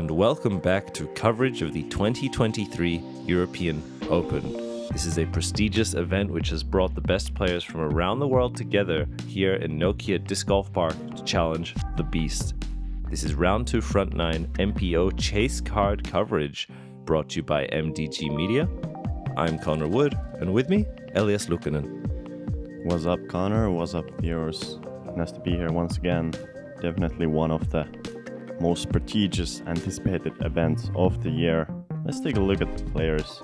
and welcome back to coverage of the 2023 European Open. This is a prestigious event which has brought the best players from around the world together here in Nokia Disc Golf Park to challenge the beast. This is round 2 front 9 MPO chase card coverage brought to you by MDG Media. I'm Connor Wood, and with me, Elias Luukkonen. What's up, Connor? What's up, viewers? Nice to be here once again. Definitely one of the most prestigious anticipated events of the year. Let's take a look at the players.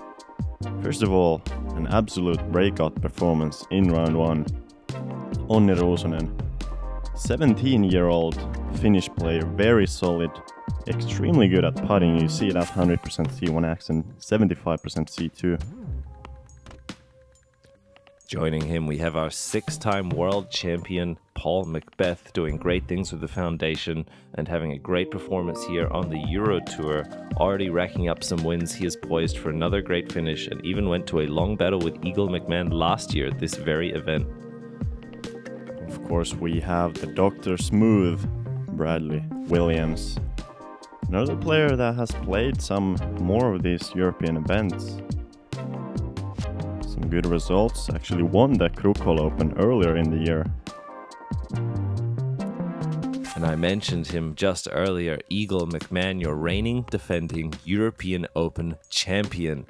First of all, an absolute breakout performance in round 1. Onni Ruusunen, 17-year-old Finnish player, very solid, extremely good at putting. You see that 100% C1X and 75% C2. Joining him, we have our 6-time world champion, Paul McBeth, doing great things with the foundation and having a great performance here on the Euro Tour. Already racking up some wins, he is poised for another great finish and even went to a long battle with Eagle McMahon last year at this very event. Of course, we have the Dr. Smooth, Bradley Williams. Another player that has played some more of these European events. Some good results, actually won the Krukol Open earlier in the year. And I mentioned him just earlier, Eagle McMahon, your reigning defending European Open champion.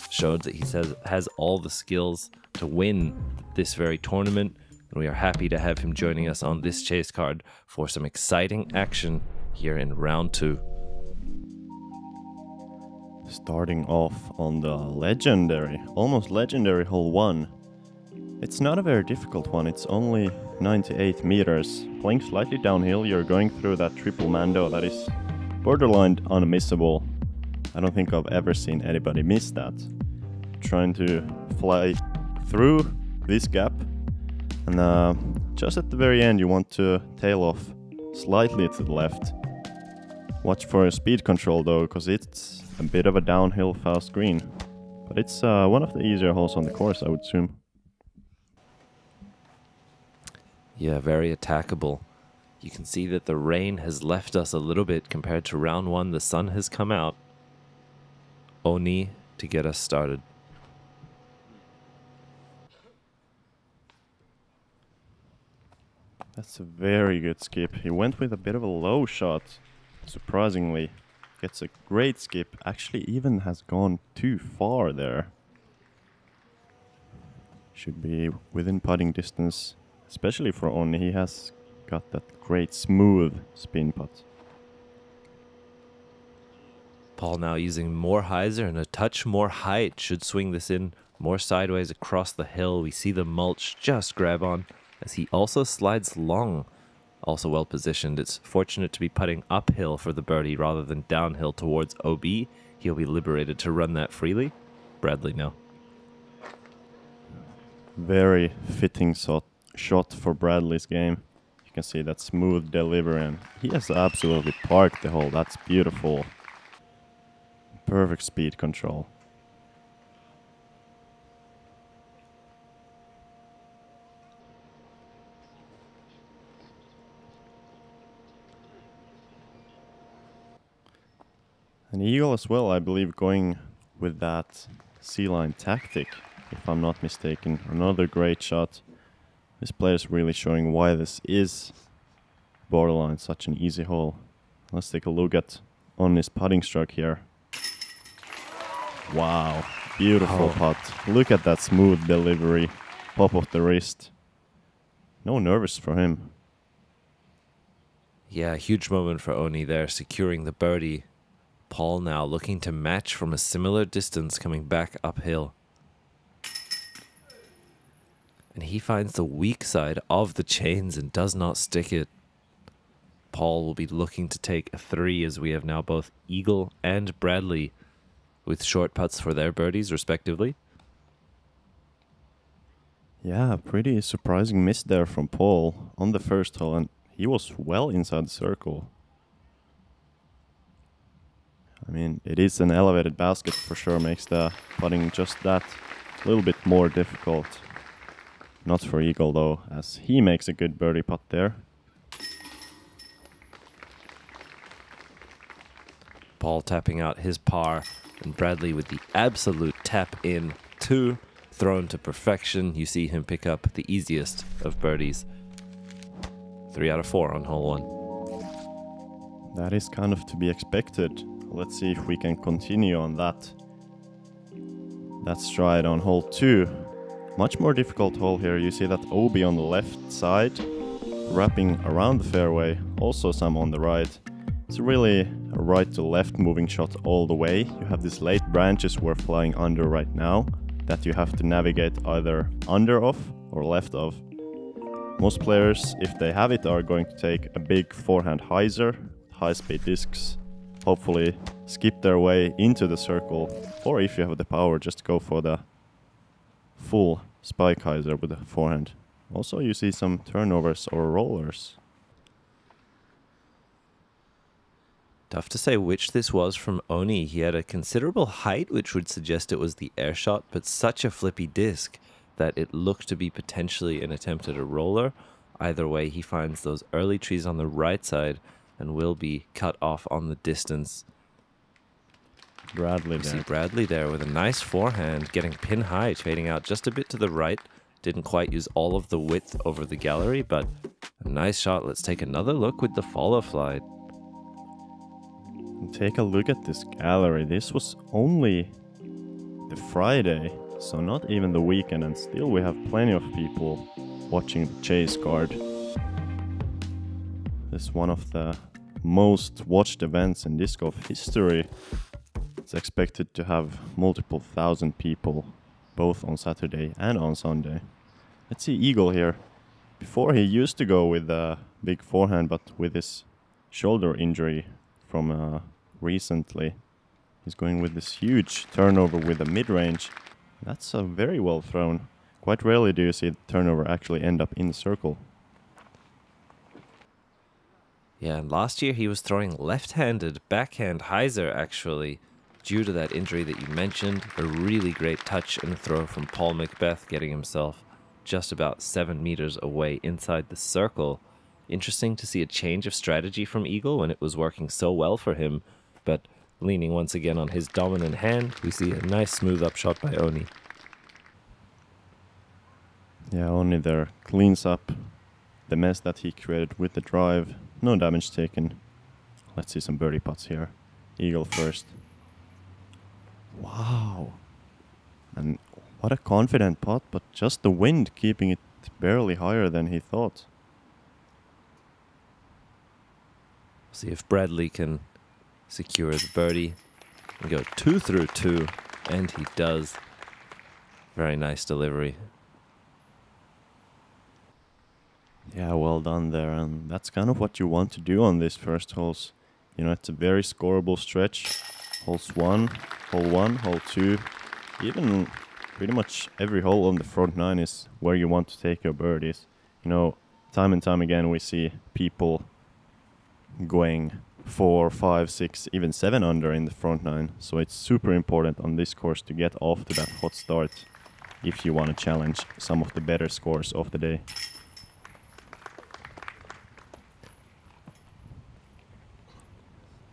Showed that he has all the skills to win this very tournament, and we are happy to have him joining us on this chase card for some exciting action here in round 2. Starting off on the legendary, almost legendary hole 1. It's not a very difficult one, it's only 98 meters. Playing slightly downhill, you're going through that triple mando that is borderline unmissable. I don't think I've ever seen anybody miss that. Trying to fly through this gap, and just at the very end you want to tail off slightly to the left. Watch for your speed control though, because it's a bit of a downhill fast green. But it's one of the easier holes on the course, I would assume. Yeah, very attackable. You can see that the rain has left us a little bit compared to round 1. The sun has come out. Onni to get us started. That's a very good skip. He went with a bit of a low shot, surprisingly. Gets a great skip. Actually even has gone too far there. Should be within putting distance, especially for Onni. He has got that great smooth spin putt. Paul now using more hyzer and a touch more height should swing this in more sideways across the hill. We see the mulch just grab on as he also slides long. Also well positioned. It's fortunate to be putting uphill for the birdie rather than downhill towards OB. He'll be liberated to run that freely. Bradley no. Very fitting shot for Bradley's game. You can see that smooth delivery, and he has absolutely parked the hole. That's beautiful. Perfect speed control. And Eagle as well, I believe, going with that C-line tactic, if I'm not mistaken. Another great shot. This player is really showing why this is borderline such an easy hole. Let's take a look at Onni's putting stroke here. Wow, beautiful putt. Look at that smooth delivery, pop of the wrist. No nervous for him. Yeah, huge moment for Onni there, securing the birdie. Paul now looking to match from a similar distance coming back uphill. And he finds the weak side of the chains and does not stick it. Paul will be looking to take a 3 as we have now both Eagle and Bradley with short putts for their birdies respectively. Yeah, pretty surprising miss there from Paul on the first hole, and he was well inside the circle. I mean, it is an elevated basket for sure, makes the putting just that a little bit more difficult. Not for Eagle though, as he makes a good birdie putt there. Paul tapping out his par, and Bradley with the absolute tap in 2, thrown to perfection. You see him pick up the easiest of birdies. 3 out of 4 on hole 1. That is kind of to be expected. Let's see if we can continue on that. That's stride on hole 2. Much more difficult hole here. You see that OB on the left side, wrapping around the fairway, also some on the right. It's really a right to left moving shot all the way. You have these late branches we're flying under right now that you have to navigate either under of or left of. Most players, if they have it, are going to take a big forehand hyzer, high-speed discs, hopefully skip their way into the circle, or if you have the power, just go for the full spike hyzer with the forehand. Also, you see some turnovers or rollers. Tough to say which this was from Onni. He had a considerable height, which would suggest it was the air shot, but such a flippy disc that it looked to be potentially an attempt at a roller. Either way, he finds those early trees on the right side and will be cut off on the distance. Bradley You there. see Bradley there with a nice forehand, getting pin high, fading out just a bit to the right. Didn't quite use all of the width over the gallery, but a nice shot. Let's take another look with the follow fly. Take a look at this gallery. This was only the Friday, so not even the weekend, and still we have plenty of people watching the chase card. This is one of the most watched events in disc golf history. It's expected to have multiple thousand people, both on Saturday and on Sunday. Let's see Eagle here. Before he used to go with a big forehand, but with his shoulder injury from recently, he's going with this huge turnover with a mid-range. That's very well thrown. Quite rarely do you see the turnover actually end up in the circle. Yeah, and last year he was throwing left-handed backhand hyzer actually, due to that injury that you mentioned. A really great touch and throw from Paul McBeth, getting himself just about 7 meters away inside the circle. Interesting to see a change of strategy from Eagle when it was working so well for him, but leaning once again on his dominant hand, we see a nice smooth upshot by Onni. Yeah, Onni there cleans up the mess that he created with the drive. No damage taken. Let's see some birdie putts here. Eagle first. Wow. And what a confident putt, but just the wind keeping it barely higher than he thought. See if Bradley can secure the birdie and go 2 through 2, and he does. Very nice delivery. Yeah, well done there, and that's kind of what you want to do on these first holes. You know, it's a very scoreable stretch. Hole 1, hole 2, even pretty much every hole on the front 9 is where you want to take your birdies. You know, time and time again we see people going 4, 5, 6, even 7 under in the front 9. So it's super important on this course to get off to that hot start if you want to challenge some of the better scores of the day.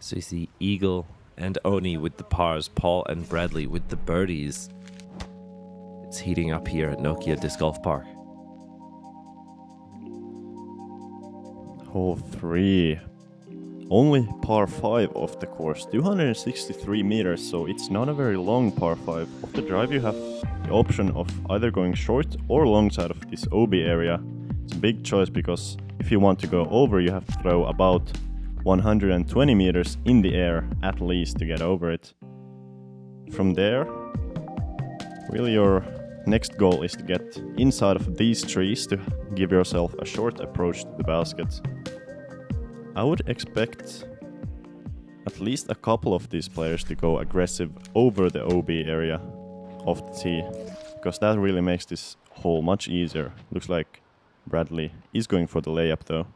So you see Eagle and Onni with the pars, Paul and Bradley with the birdies. It's heating up here at Nokia Disc Golf Park. Hole 3. Only par 5 of the course, 263 meters, so it's not a very long par 5. Off the drive you have the option of either going short or long side of this OB area. It's a big choice because if you want to go over you have to throw about 120 meters in the air at least to get over it. From there, really your next goal is to get inside of these trees to give yourself a short approach to the basket. I would expect at least a couple of these players to go aggressive over the OB area of the tee, because that really makes this hole much easier. Looks like Bradley is going for the layup though.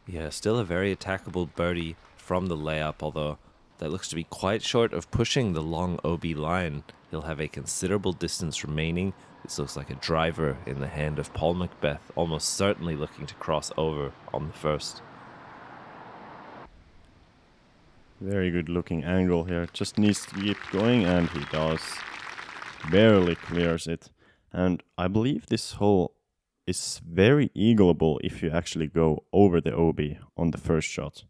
Yeah, still a very attackable birdie from the layup, although that looks to be quite short of pushing the long OB line. He'll have a considerable distance remaining. This looks like a driver in the hand of Paul McBeth, almost certainly looking to cross over on the first. Very good looking angle here. Just needs to keep going, and he does. Barely clears it. And I believe this hole is very eagleable if you actually go over the OB on the first shot.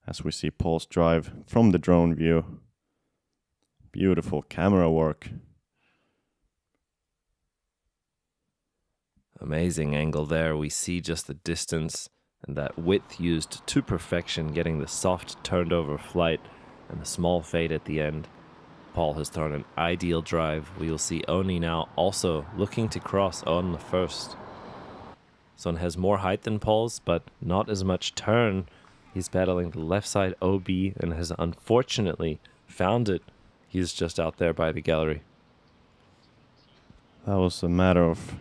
As we see Paul's drive from the drone view. Beautiful camera work. Amazing angle there. We see just the distance and that width used to perfection, getting the soft turned over flight and the small fade at the end. Paul has thrown an ideal drive. We will see Onni now also looking to cross on the first. Son has more height than Paul's, but not as much turn. He's battling the left side OB and has unfortunately found it. He's just out there by the gallery. That was a matter of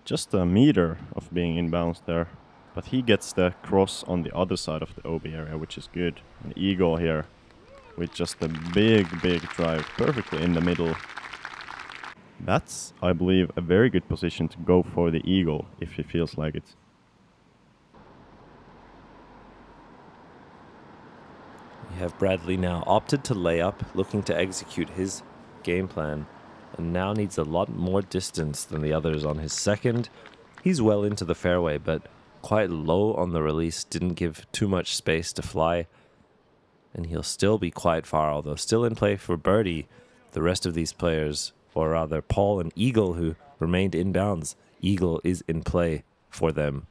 just a meter of being inbounds there. But he gets the cross on the other side of the OB area, which is good. An eagle here with just a big drive perfectly in the middle. That's, I believe, a very good position to go for the eagle if he feels like it. We have Bradley now opted to lay up, looking to execute his game plan, and now needs a lot more distance than the others on his second. He's well into the fairway, but quite low on the release, didn't give too much space to fly, and he'll still be quite far, although still in play for birdie. The rest of these players, or rather Paul and Eagle, who remained inbounds, Eagle is in play for them.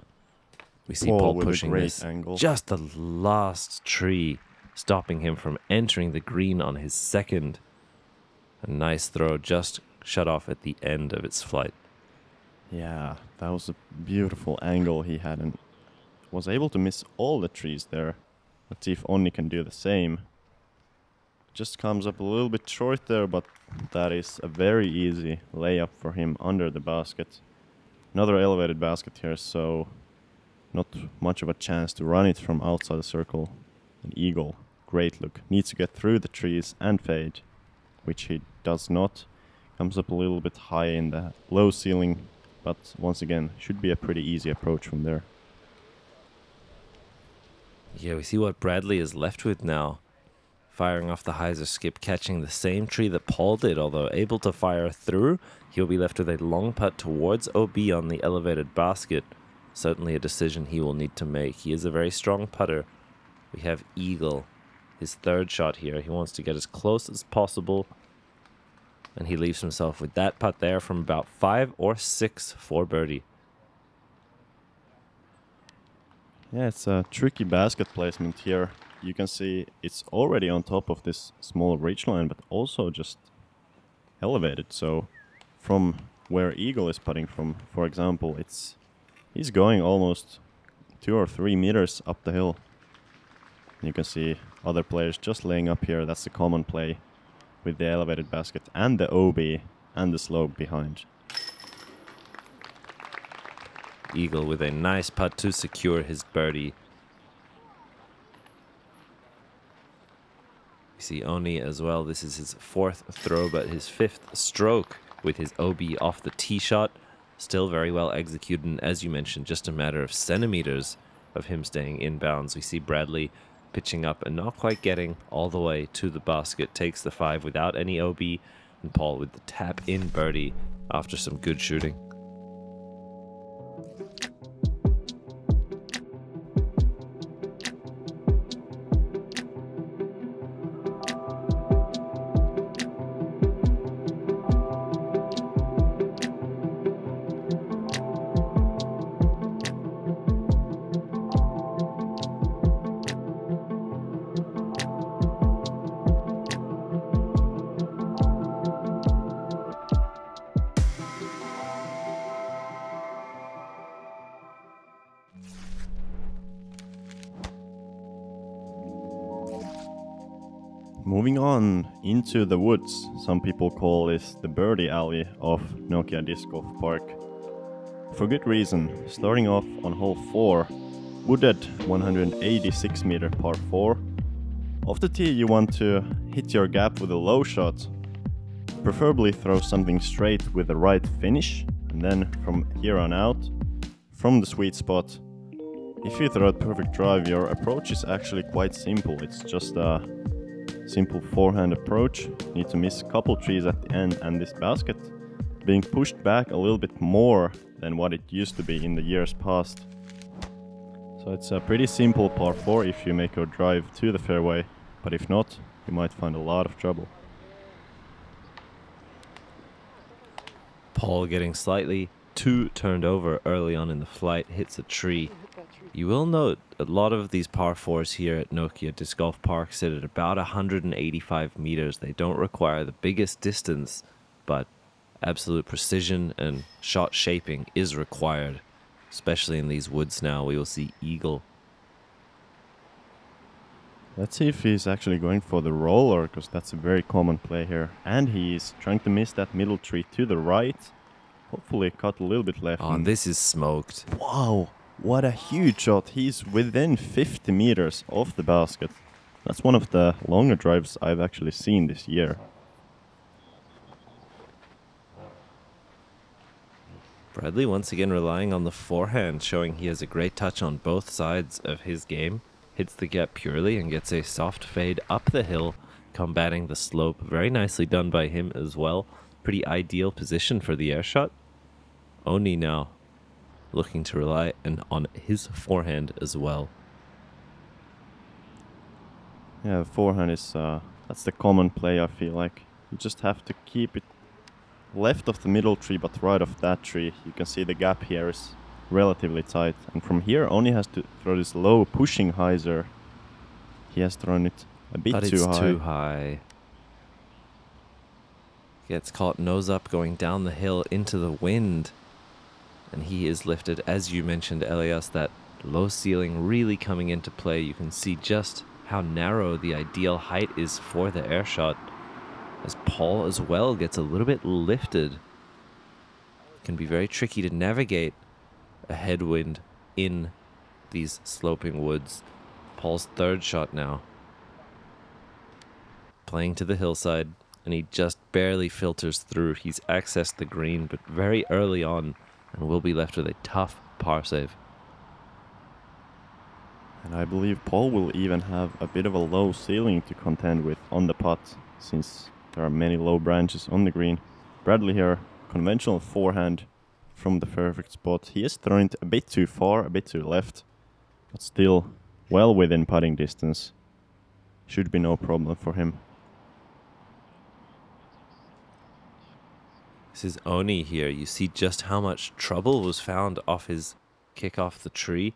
We see Paul pushing this angle. Just the last tree, stopping him from entering the green on his second. A nice throw, just shut off at the end of its flight. Yeah, that was a beautiful angle he had and was able to miss all the trees there. Let's see if Onni can do the same. Just comes up a little bit short there, but that is a very easy layup for him under the basket. Another elevated basket here, so not much of a chance to run it from outside the circle. An eagle, great look. Needs to get through the trees and fade, which he does not. Comes up a little bit high in the low ceiling, but once again, should be a pretty easy approach from there. Yeah, we see what Bradley is left with now. Firing off the hyzer skip, catching the same tree that Paul did, although able to fire through. He'll be left with a long putt towards OB on the elevated basket. Certainly a decision he will need to make. He is a very strong putter. We have Eagle, his third shot here. He wants to get as close as possible. And he leaves himself with that putt there from about 5 or 6 for birdie. Yeah, it's a tricky basket placement here. You can see it's already on top of this small ridgeline, but also just elevated. So from where Eagle is putting from, for example, he's going almost 2 or 3 meters up the hill. You can see other players just laying up here. That's the common play with the elevated basket and the OB and the slope behind. Eagle with a nice putt to secure his birdie. We see Onni as well. This is his 4th throw, but his 5th stroke with his OB off the tee shot. Still very well executed, and as you mentioned, just a matter of centimeters of him staying inbounds. We see Bradley pitching up and not quite getting all the way to the basket. Takes the 5 without any OB, and Paul with the tap in birdie after some good shooting. Moving on into the woods, some people call this the birdie alley of Nokia Disc Golf Park. For good reason, starting off on hole 4, wooded 186 meter par 4. Off the tee you want to hit your gap with a low shot, preferably throw something straight with the right finish, and then from here on out, from the sweet spot, If you throw a perfect drive, your approach is actually quite simple. It's just a simple forehand approach. You need to miss a couple trees at the end, and this basket being pushed back a little bit more than what it used to be in the years past. So it's a pretty simple par 4 if you make your drive to the fairway, but if not, you might find a lot of trouble. Paul getting slightly too turned over early on in the flight, hits a tree. You will note a lot of these par 4s here at Nokia Disc Golf Park sit at about 185 meters. They don't require the biggest distance, but absolute precision and shot shaping is required. Especially in these woods now, we will see eagle. Let's see if he's actually going for the roller, because that's a very common play here. And he's trying to miss that middle tree to the right. Hopefully cut a little bit left. Oh, this is smoked. Wow, what a huge shot. He's within 50 meters of the basket. That's one of the longer drives I've actually seen this year. Bradley once again relying on the forehand, showing he has a great touch on both sides of his game. Hits the gap purely and gets a soft fade up the hill, combating the slope. Very nicely done by him as well. Pretty ideal position for the air shot. Onni now looking to rely on his forehand as well. Yeah, the forehand is, that's the common play, I feel like. You just have to keep it left of the middle tree, but right of that tree. You can see the gap here is relatively tight. And from here, Onni has to throw this low pushing hyzer. He has thrown it a bit but too high. It's too high. Gets caught nose up going down the hill into the wind. And he is lifted, as you mentioned, Elias, that low ceiling really coming into play. You can see just how narrow the ideal height is for the air shot. As Paul as well gets a little bit lifted. It can be very tricky to navigate a headwind in these sloping woods. Paul's third shot now. Playing to the hillside, and he just barely filters through. He's accessed the green, but very early on, and will be left with a tough par save. And I believe Paul will even have a bit of a low ceiling to contend with on the putt, since there are many low branches on the green. Bradley here, conventional forehand from the perfect spot. He is throwing it a bit too far, a bit too left, but still well within putting distance. Should be no problem for him. This is Onni here. You see just how much trouble was found off his kick off the tree.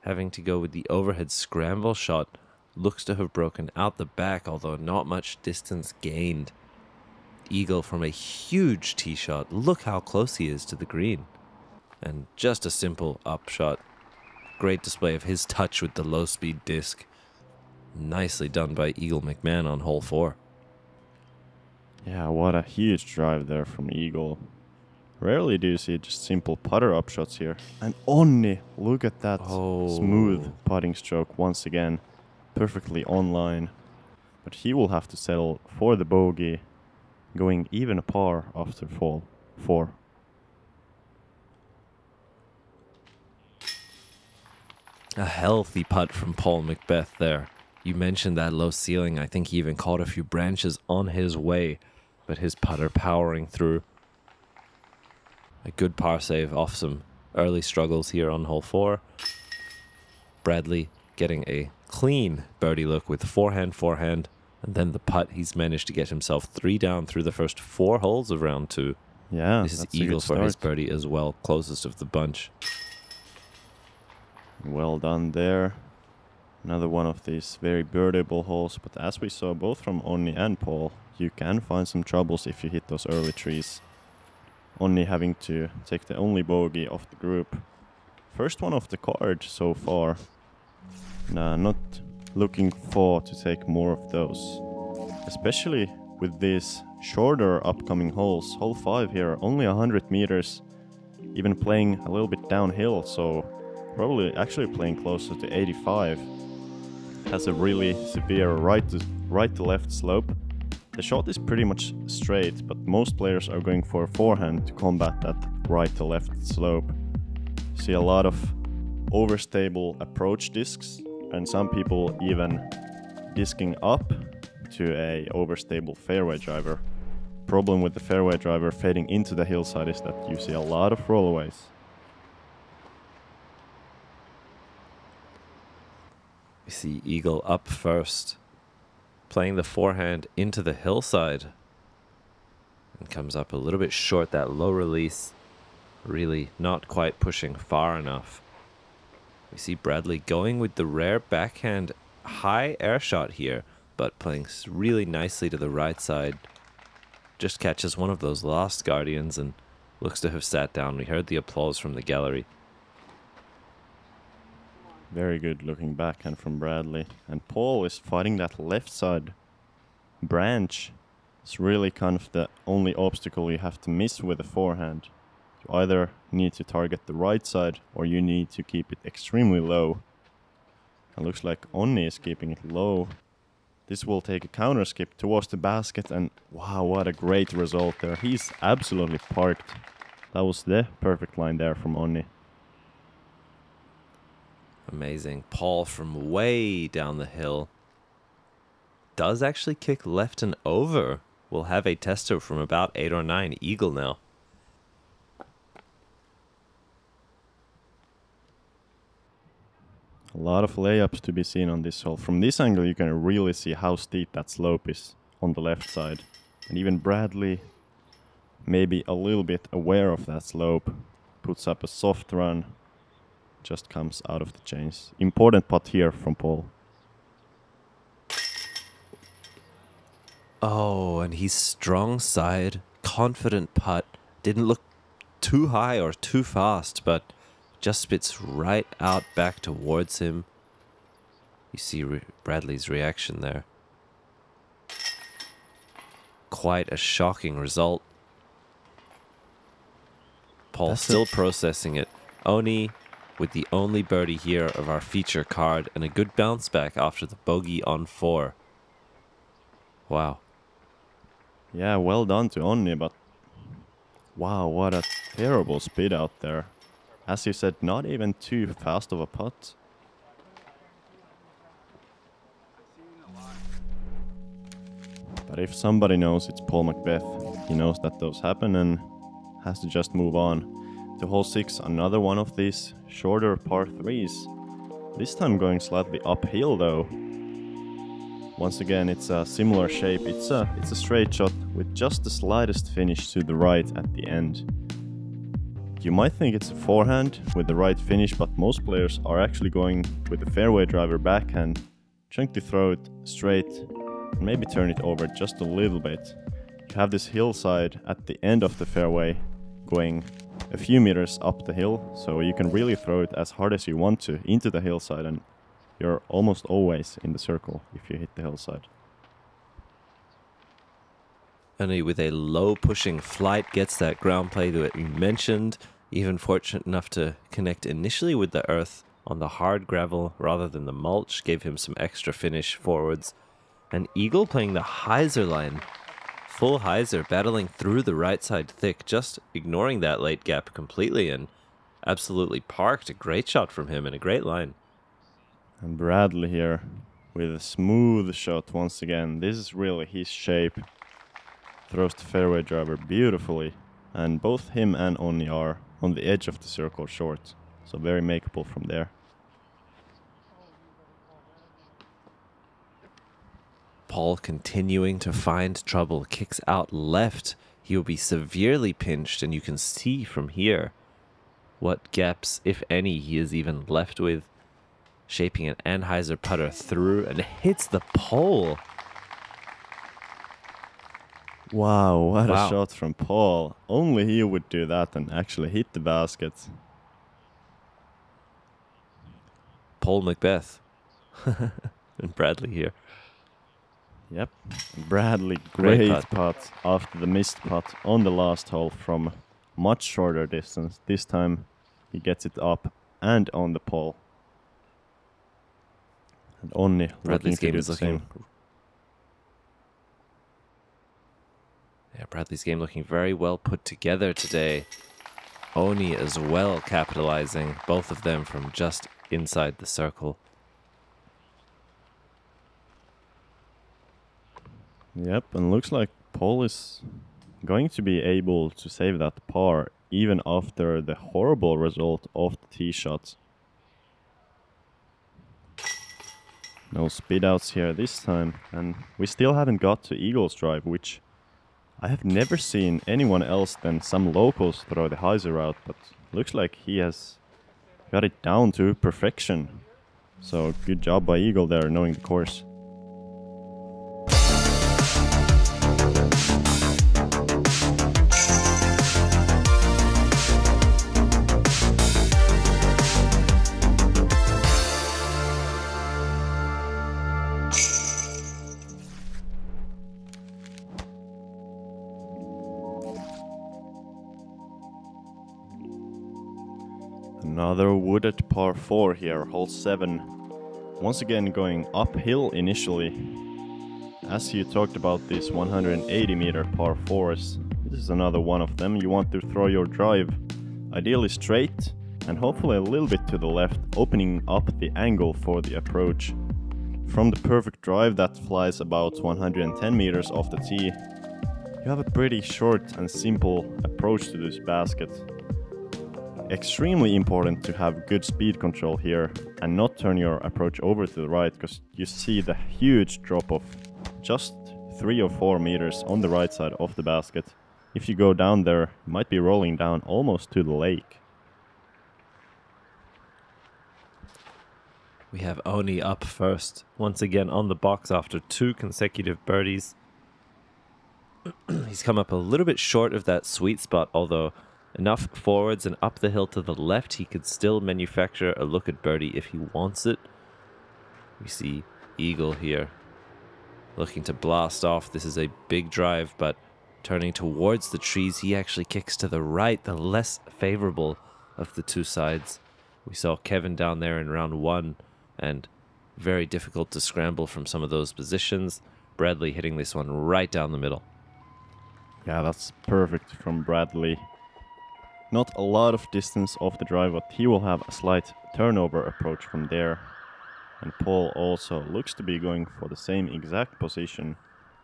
Having to go with the overhead scramble shot. Looks to have broken out the back, although not much distance gained. Eagle from a huge tee shot. Look how close he is to the green. And just a simple up shot. Great display of his touch with the low speed disc. Nicely done by Eagle McMahon on hole 4. Yeah, what a huge drive there from Eagle. Rarely do you see just simple putter up shots here. And Onni, look at that smooth putting stroke once again. Perfectly online. But he will have to settle for the bogey, going even a par after hole 4. A healthy putt from Paul McBeth there. You mentioned that low ceiling. I think he even caught a few branches on his way, but his putter powering through. A good par save off some early struggles here on hole 4. Bradley getting a clean birdie look with forehand, and then the putt. He's managed to get himself 3 down through the first 4 holes of round 2. Yeah, this is Eagle for his birdie as well, closest of the bunch. Well done there. Another one of these very birdieable holes, but as we saw both from Onni and Paul, you can find some troubles if you hit those early trees. Onni having to take the only bogey of the group. First one off the card so far. Not looking for to take more of those. Especially with these shorter upcoming holes. Hole 5 here, only 100 meters. Even playing a little bit downhill, so probably actually playing closer to 85. Has a really severe right to left slope. The shot is pretty much straight, but most players are going for a forehand to combat that right to left slope. See a lot of overstable approach discs, and some people even disking up to a overstable fairway driver. Problem with the fairway driver fading into the hillside is that you see a lot of rollaways. We see Eagle up first, playing the forehand into the hillside, and comes up a little bit short. That low release really not quite pushing far enough. We see Bradley going with the rare backhand high air shot here, but playing really nicely to the right side. Just catches one of those lost guardians and looks to have sat down. We heard the applause from the gallery. Very good looking backhand from Bradley. And Paul is fighting that left side branch. It's really kind of the only obstacle you have to miss with the forehand. You either need to target the right side or you need to keep it extremely low. It looks like Onni is keeping it low. This will take a counter skip towards the basket, and wow, what a great result there. He's absolutely parked. That was the perfect line there from Onni. Amazing. Paul from way down the hill does actually kick left and over. We'll have a tester from about 8 or 9 Eagle now. A lot of layups to be seen on this hole. From this angle you can really see how steep that slope is on the left side. And even Bradley, maybe a little bit aware of that slope, puts up a soft run. Just comes out of the chains. Important putt here from Paul. Oh, and he's strong side, confident putt. Didn't look too high or too fast, but just spits right out back towards him. You see Bradley's reaction there. Quite a shocking result. Paul still processing it. Onni with the only birdie here of our feature card and a good bounce back after the bogey on 4. Wow. Yeah, well done to Onni, but wow, what a terrible speed out there. As you said, not even too fast of a putt. But if somebody knows, it's Paul McBeth. He knows that those happen and has to just move on. To hole 6, another one of these shorter par 3s. This time going slightly uphill though. Once again, it's a similar shape. It's a straight shot with just the slightest finish to the right at the end. You might think it's a forehand with the right finish, but most players are actually going with the fairway driver backhand, trying to throw it straight and maybe turn it over just a little bit. You have this hillside at the end of the fairway going a few meters up the hill, so you can really throw it as hard as you want to into the hillside, and you're almost always in the circle if you hit the hillside. Onni with a low pushing flight gets that ground play that you mentioned. Even fortunate enough to connect initially with the earth on the hard gravel rather than the mulch. Gave him some extra finish forwards. And Eagle playing the hyzer line. Full hyzer, battling through the right side thick, just ignoring that late gap completely and absolutely parked. A great shot from him and a great line. And Bradley here with a smooth shot once again. This is really his shape. Throws the fairway driver beautifully. And both him and Onni are on the edge of the circle short. So very makeable from there. Paul continuing to find trouble, kicks out left. He will be severely pinched, and you can see from here what gaps, if any, he is even left with. Shaping an Anheuser putter through and hits the pole. Wow, what a shot from Paul. Only he would do that and actually hit the basket. Paul McBeth. And Bradley here. Yep, Bradley, great putt after the missed putt on the last hole from much shorter distance. This time he gets it up and on the pole. And Onni Bradley's game is looking. Yeah, Bradley's game looking very well put together today. Onni as well capitalizing, both of them from just inside the circle. Yep, and looks like Paul is going to be able to save that par even after the horrible result of the tee shot. No speed outs here this time, and we still haven't got to Eagle's drive, which I have never seen anyone else than some locals throw the hyzer out, but looks like he has got it down to perfection. So good job by Eagle there, knowing the course. Another wooded par 4 here, hole 7. Once again going uphill initially. As you talked about these 180 meter par 4s, this is another one of them. You want to throw your drive ideally straight and hopefully a little bit to the left, opening up the angle for the approach. From the perfect drive that flies about 110 meters off the tee, you have a pretty short and simple approach to this basket. Extremely important to have good speed control here and not turn your approach over to the right, because you see the huge drop of just 3 or 4 meters on the right side of the basket. If you go down there, you might be rolling down almost to the lake. We have Onni up first, once again on the box after 2 consecutive birdies. He's come up a little bit short of that sweet spot, although enough forwards and up the hill to the left, he could still manufacture a look at birdie if he wants it. We see Eagle here looking to blast off. This is a big drive, but turning towards the trees, he actually kicks to the right, the less favorable of the two sides. We saw Kevin down there in round 1, and very difficult to scramble from some of those positions. Bradley hitting this one right down the middle. Yeah, that's perfect from Bradley. Not a lot of distance off the drive, but he will have a slight turnover approach from there. And Paul also looks to be going for the same exact position,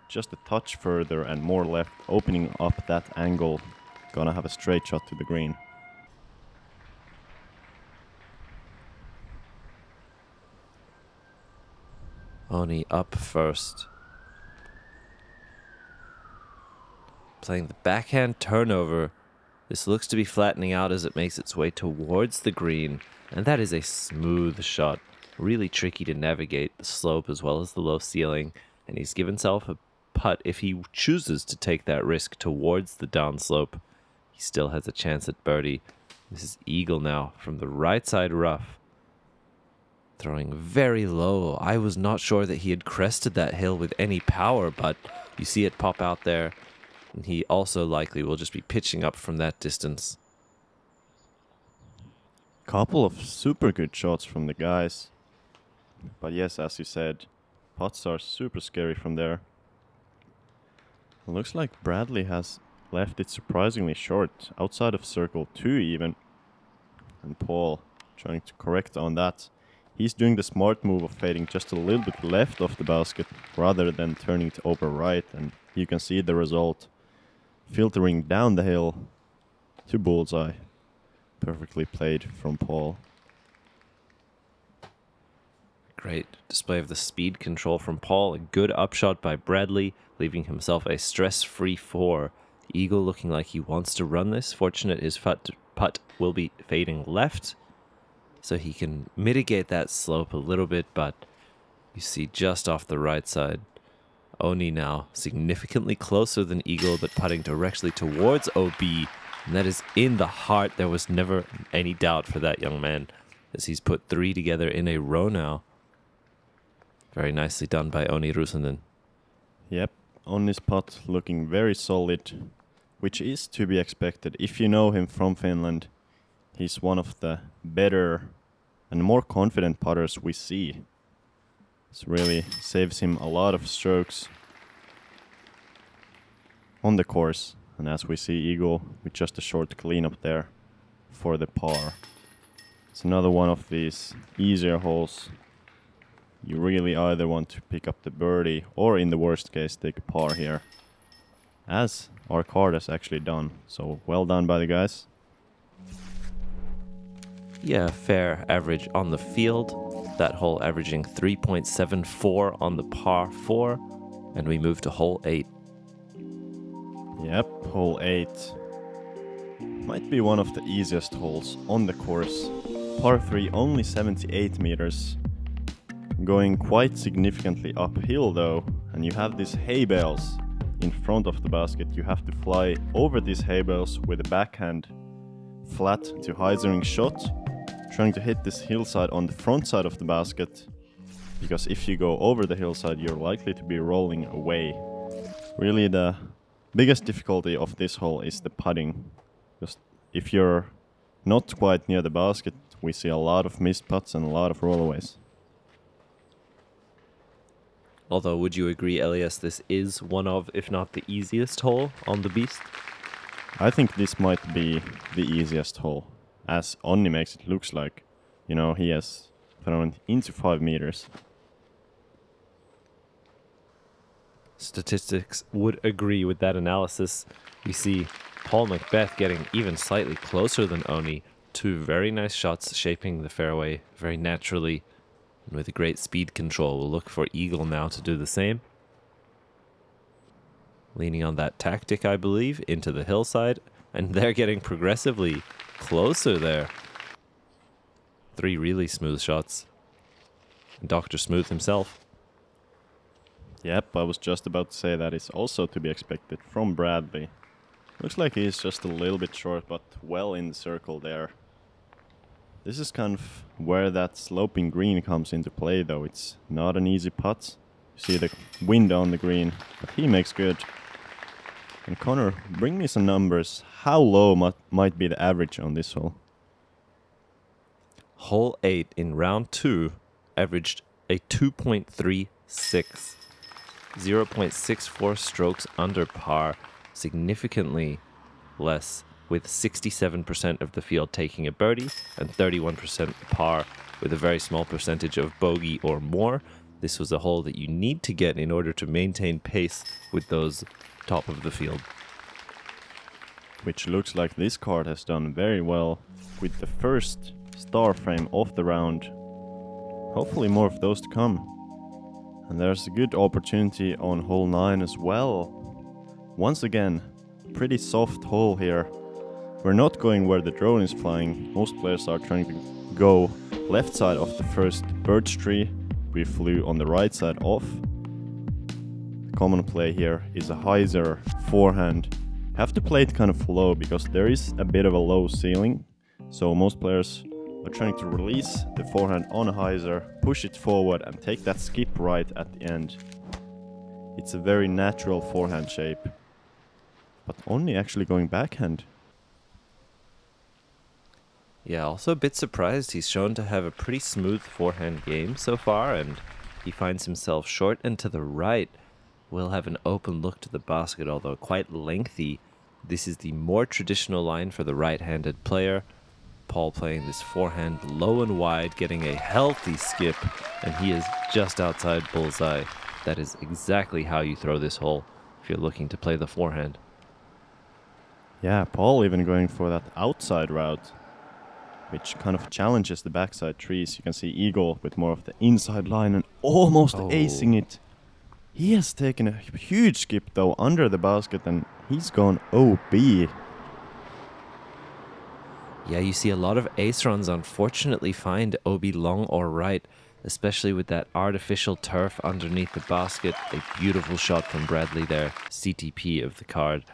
just a touch further and more left, opening up that angle. Gonna have a straight shot to the green. Onni up first. Playing the backhand turnover. This looks to be flattening out as it makes its way towards the green, and that is a smooth shot. Really tricky to navigate the slope as well as the low ceiling, and he's given himself a putt if he chooses to take that risk towards the downslope. He still has a chance at birdie. This is Eagle now from the right side rough. Throwing very low. I was not sure that he had crested that hill with any power, but you see it pop out there. And he also likely will just be pitching up from that distance. Couple of super good shots from the guys. But yes, as you said, putts are super scary from there. It looks like Bradley has left it surprisingly short, outside of circle 2 even. And Paul trying to correct on that. He's doing the smart move of fading just a little bit left of the basket rather than turning it over right, and you can see the result. Filtering down the hill to bullseye. Perfectly played from Paul. Great display of the speed control from Paul. A good upshot by Bradley, leaving himself a stress-free 4. Eagle looking like he wants to run this. Fortunate his putt will be fading left, so he can mitigate that slope a little bit, but you see just off the right side. Onni now significantly closer than Eagle, but putting directly towards OB, and that is in the heart. There was never any doubt for that young man, as he's put 3 together in a row now. Very nicely done by Onni Ruusunen. Yep, Onni's putt looking very solid, which is to be expected. If you know him from Finland, he's one of the better and more confident putters we see. This really saves him a lot of strokes on the course. And as we see Eagle with just a short cleanup there. for the par. It's another one of these easier holes. You really either want to pick up the birdie or in the worst case take a par here. As our card has actually done. So well done by the guys. Yeah, fair average on the field. That hole averaging 3.74 on the par 4. And we move to hole 8. Yep, hole 8. Might be one of the easiest holes on the course. Par 3 only 78 meters. Going quite significantly uphill though, and you have these hay bales in front of the basket. You have to fly over these hay bales with a backhand flat to hyzering shot, trying to hit this hillside on the front side of the basket, because if you go over the hillside you're likely to be rolling away. Really the biggest difficulty of this hole is the putting, because if you're not quite near the basket we see a lot of missed putts and a lot of rollaways. Although, would you agree, Elias, this is one of, if not the easiest hole on the Beast? I think this might be the easiest hole, as Onni makes it looks like. You know, he has thrown into 5 meters. Statistics would agree with that analysis. We see Paul McBeth getting even slightly closer than Onni. 2 very nice shots shaping the fairway very naturally. And with a great speed control, we'll look for Eagle now to do the same. Leaning on that tactic, I believe, into the hillside. And they're getting progressively closer there. 3 really smooth shots. And Dr. Smooth himself. Yep, I was just about to say that is also to be expected from Bradley. Looks like he's just a little bit short, but well in the circle there. This is kind of where that sloping green comes into play though. It's not an easy putt. You see the wind on the green, but he makes good. And Connor, bring me some numbers. How low might be the average on this hole? Hole 8 in round 2 averaged a 2.36. 0.64 strokes under par, significantly less, with 67% of the field taking a birdie and 31% par, with a very small percentage of bogey or more. This was a hole that you need to get in order to maintain pace with those top of the field. Which looks like this card has done very well with the first star frame of the round. Hopefully more of those to come. And there's a good opportunity on hole 9 as well. Once again, pretty soft hole here. We're not going where the drone is flying. Most players are trying to go left side of the first birch tree. We flew on the right side off. The common play here is a hyzer forehand. Have to play it kind of low because there is a bit of a low ceiling. So most players are trying to release the forehand on a hyzer, push it forward and take that skip right at the end. It's a very natural forehand shape. But only actually going backhand. Yeah, also a bit surprised. He's shown to have a pretty smooth forehand game so far, and he finds himself short and to the right. We'll have an open look to the basket, although quite lengthy. This is the more traditional line for the right-handed player. Paul playing this forehand low and wide, getting a healthy skip, and he is just outside bullseye. That is exactly how you throw this hole if you're looking to play the forehand. Yeah, Paul even going for that outside route, which kind of challenges the backside trees. You can see Eagle with more of the inside line and almost acing it. He has taken a huge skip though under the basket and he's gone OB. Yeah, you see a lot of ace runs unfortunately find OB long or right, especially with that artificial turf underneath the basket. A beautiful shot from Bradley there, CTP of the card.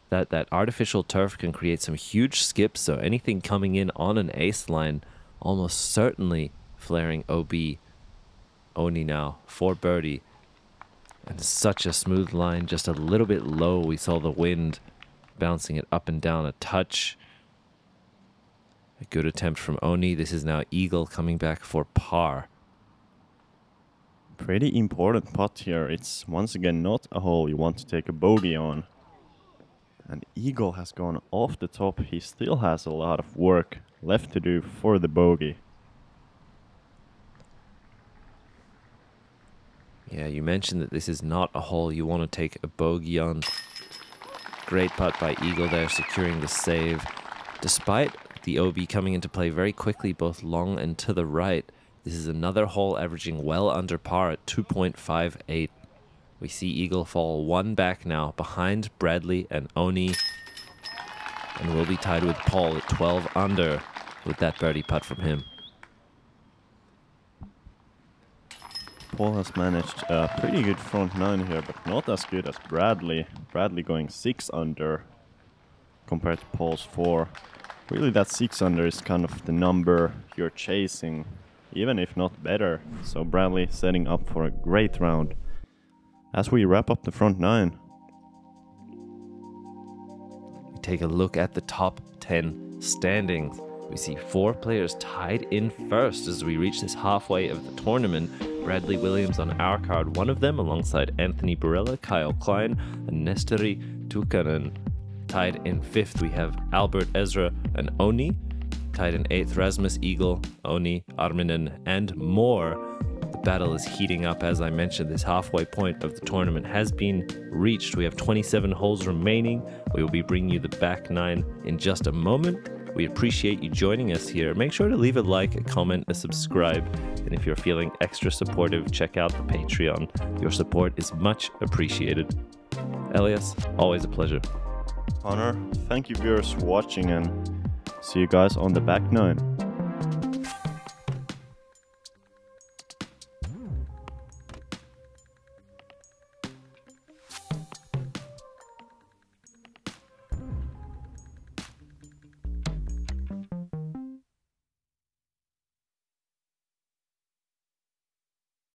That artificial turf can create some huge skips, so anything coming in on an ace line almost certainly flaring OB. Onni now for birdie. And such a smooth line, just a little bit low. We saw the wind bouncing it up and down a touch. A good attempt from Onni. This is now Eagle coming back for par. Pretty important putt here. It's once again not a hole you want to take a bogey on. And Eagle has gone off the top. He still has a lot of work left to do for the bogey. Yeah, you mentioned that this is not a hole you want to take a bogey on. Great putt by Eagle there, securing the save. Despite the OB coming into play very quickly, both long and to the right, this is another hole averaging well under par at 2.58. We see Eagle fall one back now, behind Bradley and Onni. And will be tied with Paul at 12 under with that birdie putt from him. Paul has managed a pretty good front nine here, but not as good as Bradley. Bradley going 6 under compared to Paul's 4. Really, that 6 under is kind of the number you're chasing, even if not better. So Bradley setting up for a great round. As we wrap up the front nine, we take a look at the top 10 standings. We see 4 players tied in first as we reach this halfway of the tournament. Bradley Williams on our card, one of them, alongside Anthony Barella, Kyle Klein, and Nesteri Tukanen. Tied in 5th, we have Albert Ezra and Onni. Tied in 8th, Rasmus Eagle, Onni, Arminen, and more. The battle is heating up. As I mentioned, this halfway point of the tournament has been reached. We have 27 holes remaining. We will be bringing you the back 9 in just a moment. We appreciate you joining us here. Make sure to leave a like, a comment, a subscribe. And if you're feeling extra supportive, check out the Patreon. Your support is much appreciated. Elias, always a pleasure. Connor, thank you viewers for watching, and see you guys on the back 9.